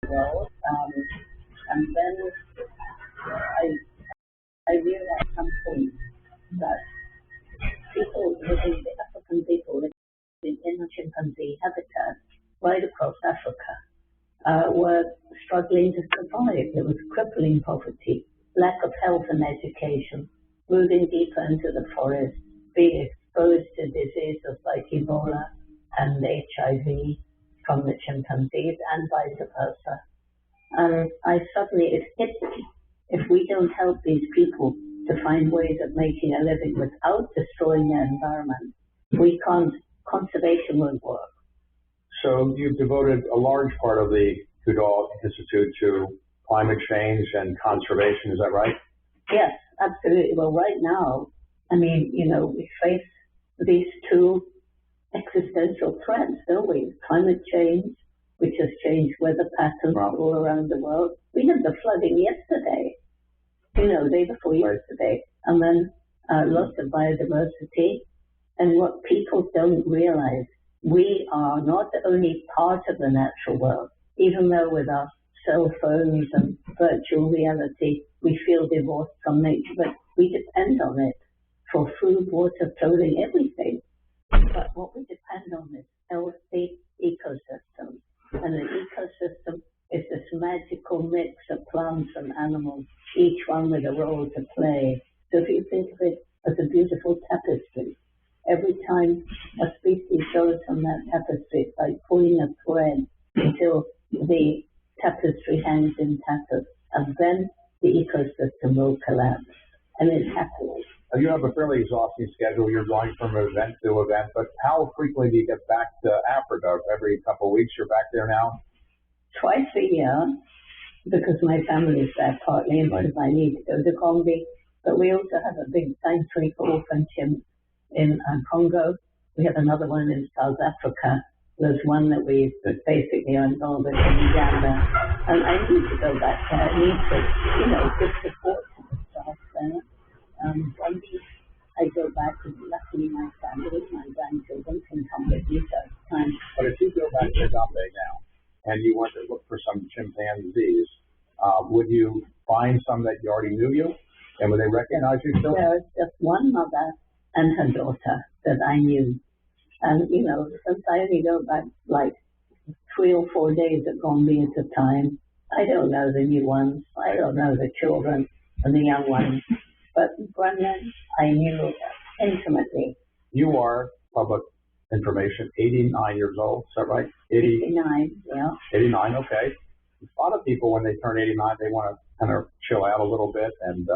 world. And then I realized at some point that people living, the African people living in a chimpanzee habitat right across Africa were struggling to survive. There was crippling poverty, lack of health and education, moving deeper into the forest, being exposed to diseases like Ebola and HIV from the chimpanzees and vice versa. And it hit me. If we don't help these people to find ways of making a living without destroying their environment, conservation won't work. So you've devoted a large part of the Goodall Institute to climate change and conservation, is that right? Yes, absolutely. Well, right now, we face these two existential threats, don't we? Climate change, which has changed weather patterns all around the world. We had the flooding yesterday, day before yesterday, and then loss of biodiversity. And what people don't realize, we are not only part of the natural world, even though with our cell phones and virtual reality, we feel divorced from nature, but we depend on it for food, water, clothing, everything. But what we depend on is healthy ecosystems. And an ecosystem is this magical mix of plants and animals, each one with a role to play. So if you think of it as a beautiful tapestry, every time a species goes from that tapestry, it's like pulling a thread until the tapestry hangs in tatters, and then the ecosystem will collapse. And it's happening. You have a fairly exhausting schedule. You're going from event to event, but how frequently do you get back to Africa? Every couple of weeks you're back there now? Twice a year, because my family's there partly, and what if I need to go to Congo. But we also have a big sanctuary for orphan chimps in Congo. We have another one in South Africa. There's one that we basically are involved with in Uganda. And I need to go back there. I need to, give support to the staff there. One week I go back, and luckily my family, my grandchildren can come with me sometimes. But if you go back to Gombe now, and you went to look for some chimpanzees, would you find some that you already knew you? And would they recognize you still? There was just one mother and her daughter that I knew. And, since I only go back like 3 or 4 days at Gombe at a time, I don't know the new ones. I don't know the children and the young ones. But Brendan, I knew intimately. You are public information, 89 years old, is that right? 89, yeah. 89, okay. A lot of people, when they turn 89, they want to kind of chill out a little bit and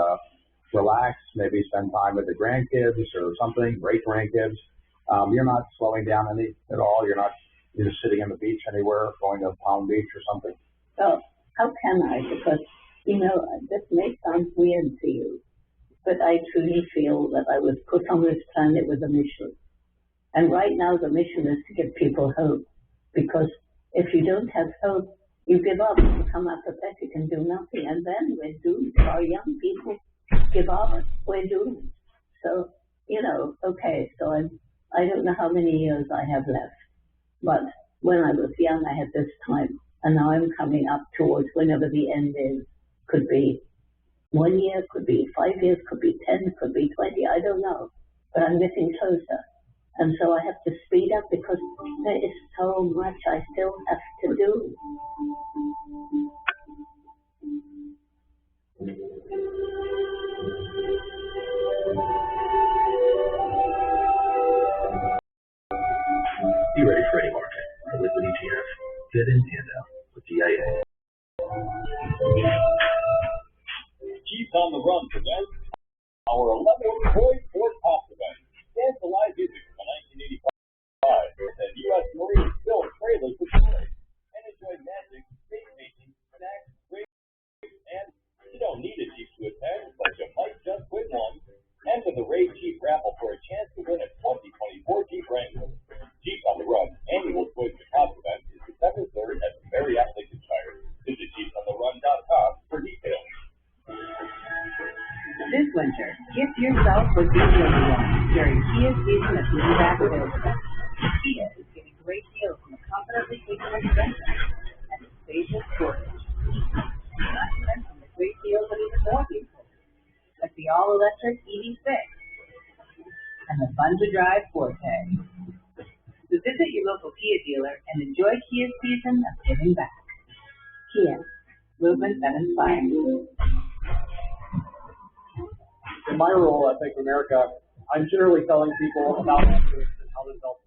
relax, maybe spend time with the grandkids or something, great grandkids. You're not slowing down any at all. You're not just sitting on the beach anywhere, going to Palm Beach or something. So how can I? Because, this may sound weird to you, but I truly feel that I was put on this planet with a mission. And right now the mission is to give people hope. Because if you don't have hope, you give up, you become apathetic and do nothing. And then we're doomed. Our young people give up, we're doomed. So, okay, so I don't know how many years I have left. But when I was young, I had this time. And now I'm coming up towards whenever the end is. Could be 1 year, could be 5 years, could be 10, could be 20, I don't know. But I'm getting closer. And so I have to speed up because there is so much I still have to do. Be ready for any market. Our liquid ETF. Get in and out with DIA. Chiefs on the Run presents our 11th Boys Sports House event. Dance to live music from 1985 and U.S. Marines built trailers with toys and enjoy magic, face painting, snacks, drinks, and you don't need a Jeep to attend, but you might just win one. Enter the Raid Jeep raffle for a chance to win a 2024 Jeep Wrangler. Jeep on the Run annual Toys for Tots event is December 3rd at the Marriott Lincolnshire. Visit jeepsontherun.com for details. This winter, gift yourself what you really want during Kia's season of new back sales event. Kia is giving great deals on the confidently capable Sprinter and its spacious sport all-electric EV6 and the fun-to-drive Forte. So visit your local Kia dealer and enjoy Kia's season of giving back. Kia, movement that inspires. In my role at Bank of America, I'm generally telling people about this and how this helps